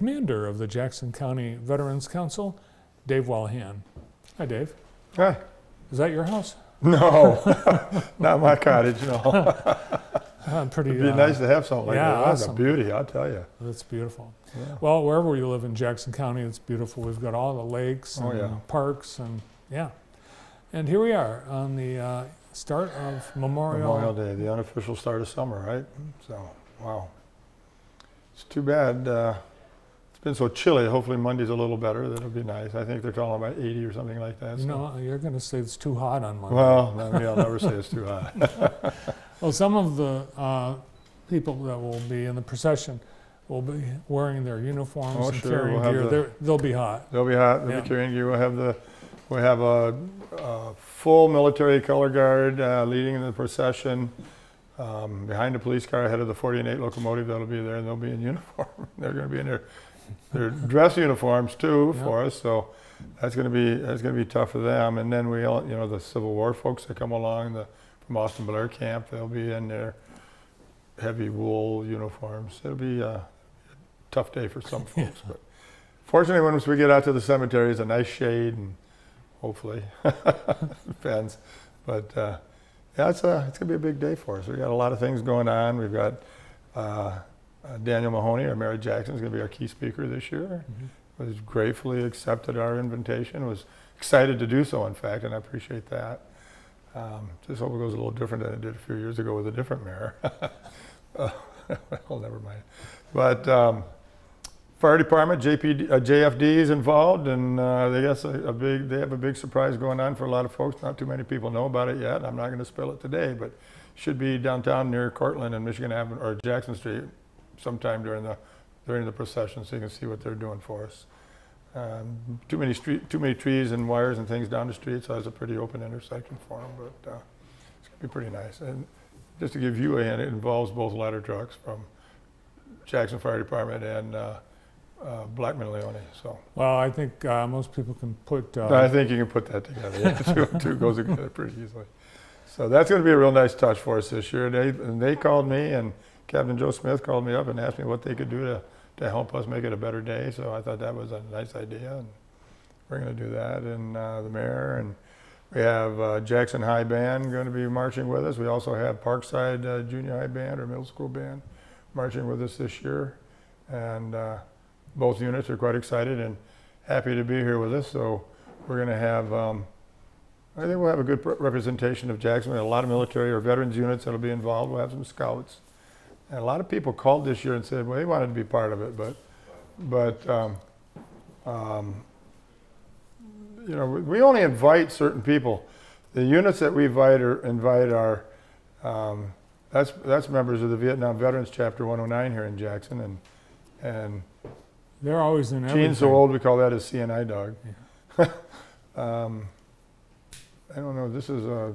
Commander of the Jackson County Veterans Council, Dave Wallahan. Hi, Dave. Hi. Is that your house? No, not my cottage, no. Pretty. It'd be nice to have something like yeah, that. That's awesome. a beauty, I'll tell you. That's beautiful. Yeah. Well, wherever you live in Jackson County, it's beautiful. We've got all the lakes and yeah. parks and yeah. And here we are on the start of Memorial Day, the unofficial start of summer, right? So, wow. It's too bad. It's been so chilly. Hopefully Monday's a little better. That'll be nice. I think they're talking about 80 or something like that. You So. know, you're going to say it's too hot on Monday. Well, I'll never say it's too hot. Well, some of the people that will be in the procession will be wearing their uniforms Oh, and sure. carrying We'll have gear. They'll be hot. They'll be hot. They'll Yeah. be carrying gear. We'll have a full military color guard leading the procession behind the police car ahead of the 40 and 8 locomotive that'll be there, and they'll be in uniform. They're going to be in their dress uniforms too for us. So that's going to be tough for them. And then we all, the Civil War folks that come along from Austin Blair Camp, they'll be in their heavy wool uniforms. It'll be a tough day for some folks, but fortunately, once we get out to the cemetery, it's a nice shade, and hopefully, depends. But yeah, it's going to be a big day for us. We got a lot of things going on. We've got Daniel Mahoney, our Mayor Jackson, is going to be our key speaker this year. Mm-hmm. Was gratefully accepted our invitation. Was excited to do so, in fact, and I appreciate that. Just hope it goes a little different than it did a few years ago with a different mayor. Well, never mind. But fire department, JFD is involved, and they have a big surprise going on for a lot of folks. Not too many people know about it yet. I'm not going to spill it today, but should be downtown near Cortland and Michigan Avenue or Jackson Street sometime during the procession, so you can see what they're doing for us. Too many trees and wires and things down the street, so it's a pretty open intersection for them. But it's going to be pretty nice. And just to give you a hint, it involves both ladder trucks from Jackson Fire Department and Blackman Leone. So. Well, I think most people can put. I think you can put that together. Yeah, two goes together pretty easily. So that's going to be a real nice touch for us this year. They called me, and Captain Joe Smith called me up and asked me what they could do to help us make it a better day. So I thought that was a nice idea, and we're going to do that. And the mayor, and we have Jackson High Band going to be marching with us. We also have Parkside Junior High Band or Middle School Band marching with us this year. And both units are quite excited and happy to be here with us. So we're going to have, I think we'll have a good representation of Jackson. We have a lot of military or veterans units that'll be involved. We'll have some scouts. And a lot of people called this year and said, well, they wanted to be part of it, but we only invite certain people. The units that we invite are that's members of the Vietnam Veterans Chapter 109 here in Jackson, and they're always in everything. Gene's so old we call that his CNI dog. Yeah. I don't know. This is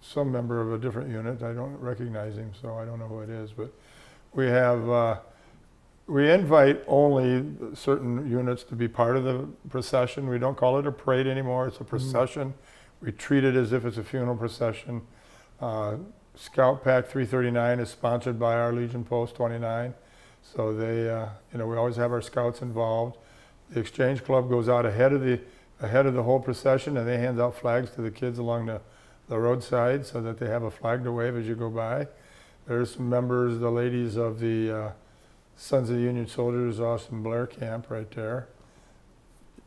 some member of a different unit. I don't recognize him, so I don't know who it is. But we have we invite only certain units to be part of the procession. We don't call it a parade anymore. It's a procession. We treat it as if it's a funeral procession. Scout Pack 339 is sponsored by our Legion Post 29. So they, we always have our scouts involved. The Exchange Club goes out ahead of the whole procession, and they hand out flags to the kids along the roadside so that they have a flag to wave as you go by. There's some members, the ladies of the Sons of the Union Soldiers Austin Blair Camp right there.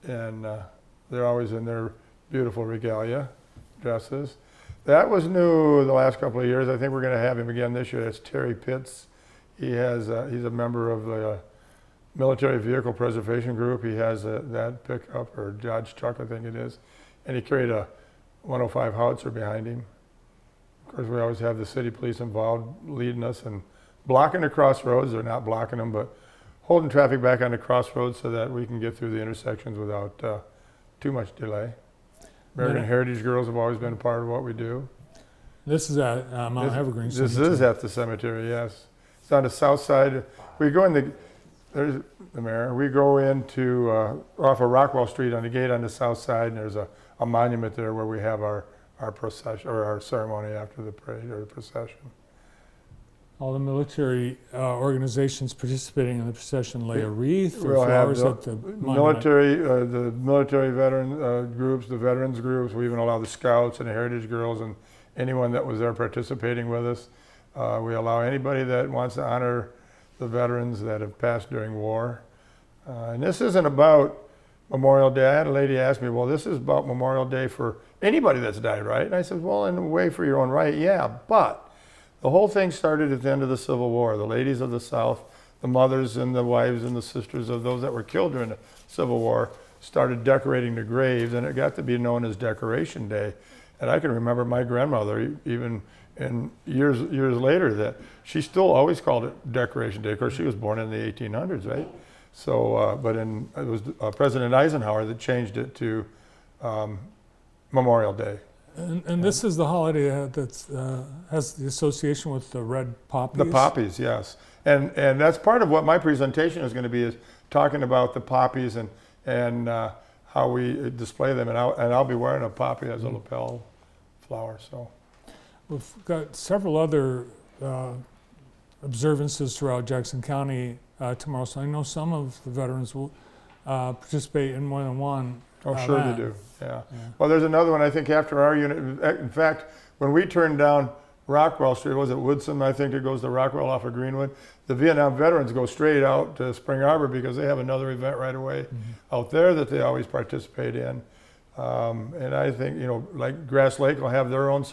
And they're always in their beautiful regalia dresses. That was new the last couple of years. I think we're going to have him again this year. That's Terry Pitts. He's a member of the Military Vehicle Preservation Group. He has that pickup, or Dodge truck, I think it is. And he carried a 105 howitzer behind him. Of course, we always have the city police involved leading us and blocking the crossroads. They're not blocking them, but holding traffic back on the crossroads so that we can get through the intersections without too much delay. American Heritage Girls have always been a part of what we do. This is at Mount Evergreen Cemetery. This is at the cemetery, yes. It's on the south side. We go in there's the mayor. We go into off of Rockwell Street on the gate on the south side, and there's a monument there where we have our procession or our ceremony after the parade or the procession. all the military organizations participating in the procession lay a wreath or We'll have flowers at the monument? the military veteran groups, the veterans groups. We even allow the scouts and the heritage girls and anyone that was there participating with us. We allow anybody that wants to honor the veterans that have passed during war. And this isn't about Memorial Day. I had a lady ask me, well, this is about Memorial Day for anybody that's died, right? And I said, well, in a way for your own right, yeah, but the whole thing started at the end of the Civil War. The ladies of the South, the mothers and the wives and the sisters of those that were killed during the Civil War started decorating the graves, and it got to be known as Decoration Day. And I can remember my grandmother, even in years later, that she still always called it Decoration Day. Of course, she was born in the 1800s, right? So, but it was President Eisenhower that changed it to Memorial Day. And this is the holiday that has the association with the red poppies? The poppies, yes. And that's part of what my presentation is going to be, is talking about the poppies and how we display them. And I'll be wearing a poppy as a lapel flower. So we've got several other observances throughout Jackson County tomorrow. So I know some of the veterans will participate in more than one. Oh, sure event. they do, yeah. Well, there's another one, I think, after our unit. In fact, when we turned down Rockwell Street, was it Woodson, I think it goes to Rockwell off of Greenwood, the Vietnam veterans go straight out to Spring Arbor because they have another event right away out there that they always participate in. And I think, you know, like Grass Lake will have their own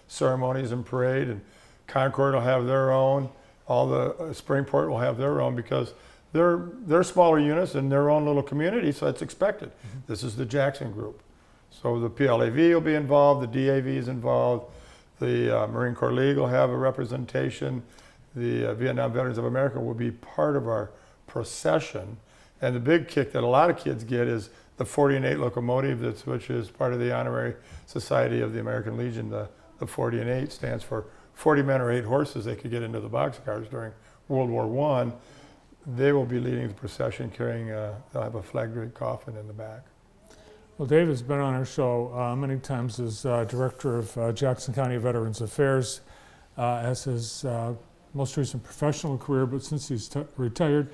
ceremonies and parade, and Concord will have their own. All the Springport will have their own, because they're smaller units in their own little community, so it's expected. This is the Jackson group. So the PLAV will be involved, the DAV is involved, the Marine Corps League will have a representation, the Vietnam Veterans of America will be part of our procession. And the big kick that a lot of kids get is the 40-8 locomotive, which is part of the Honorary Society of the American Legion. The 40-8 stands for 40 men or 8 horses. They could get into the boxcars during World War I. They will be leading the procession, carrying, they'll have a flag-draped coffin in the back. Well, Dave has been on our show many times as Director of Jackson County Veterans Affairs as his most recent professional career, but since he's retired,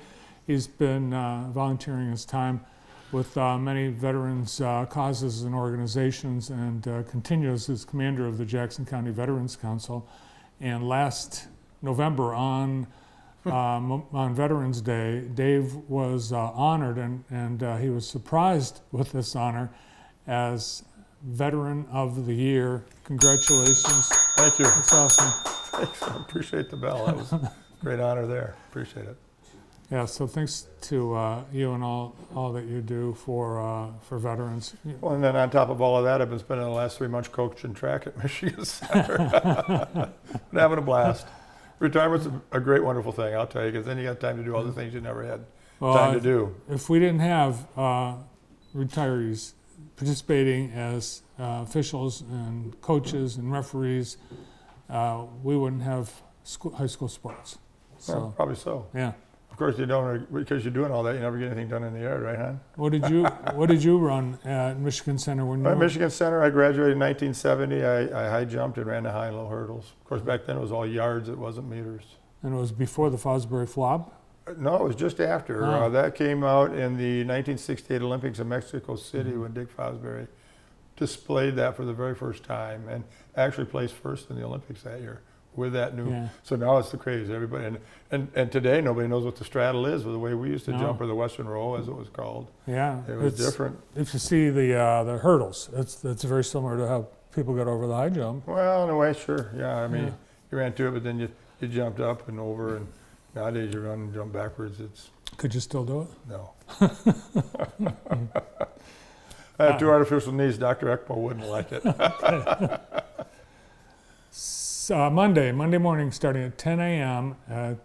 he's been volunteering his time with many veterans causes and organizations, and continues as commander of the Jackson County Veterans Council. And last November on Veterans Day, Dave was honored, and he was surprised with this honor as Veteran of the Year. Congratulations. Thank you. That's awesome. Thanks. I appreciate the bell. That was a great honor there. Appreciate it. Yeah, so thanks to you and all that you do for veterans. Well, and then on top of all of that, I've been spending the last 3 months coaching track at Michigan Center. Been having a blast. Retirement's a great, wonderful thing, I'll tell you, because then you got time to do other things you never had time to do. If we didn't have retirees participating as officials and coaches and referees, we wouldn't have high school sports. So, Well, probably so. yeah. Of course, you don't, because you're doing all that, you never get anything done in the air, right, hon? What did you run at Michigan Center when you At were? Michigan Center, I graduated in 1970. I high jumped and ran the high and low hurdles. Of course, back then it was all yards, it wasn't meters. And it was before the Fosbury Flop? No, it was just after. Oh. That came out in the 1968 Olympics in Mexico City when Dick Fosbury displayed that for the very first time and actually placed first in the Olympics that year with that new. Yeah. So now it's the craze. Everybody and today nobody knows what the straddle is, with the way we used to No. jump, or the Western roll as it was called. Yeah. It was it's- different. If you see the hurdles, it's very similar to how people get over the high jump. Well, in a way, sure. Yeah, I mean, Yeah. you ran to it, but then you jumped up and over, and nowadays you run and jump backwards. It's Could you still do it? no. I had 2 artificial knees. Dr. Ekpo wouldn't like it. Monday morning, starting at 10 a.m. at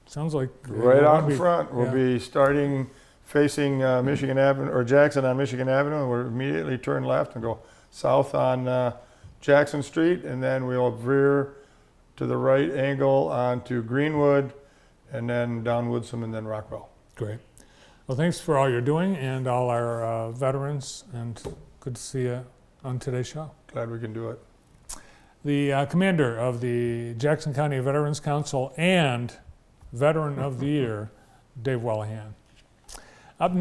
sounds like Right we'll out in be- front. We'll yeah. be starting facing Michigan Avenue, or Jackson on Michigan Avenue, and we'll immediately turn left and go south on Jackson Street, and then we'll veer to the right angle onto Greenwood, and then down Woodsum, and then Rockwell. Great. Well, thanks for all you're doing and all our veterans, and good to see you on today's show. Glad we can do it. the commander of the Jackson County Veterans Council and Veteran of the Year, Dave Wellahan. Up next.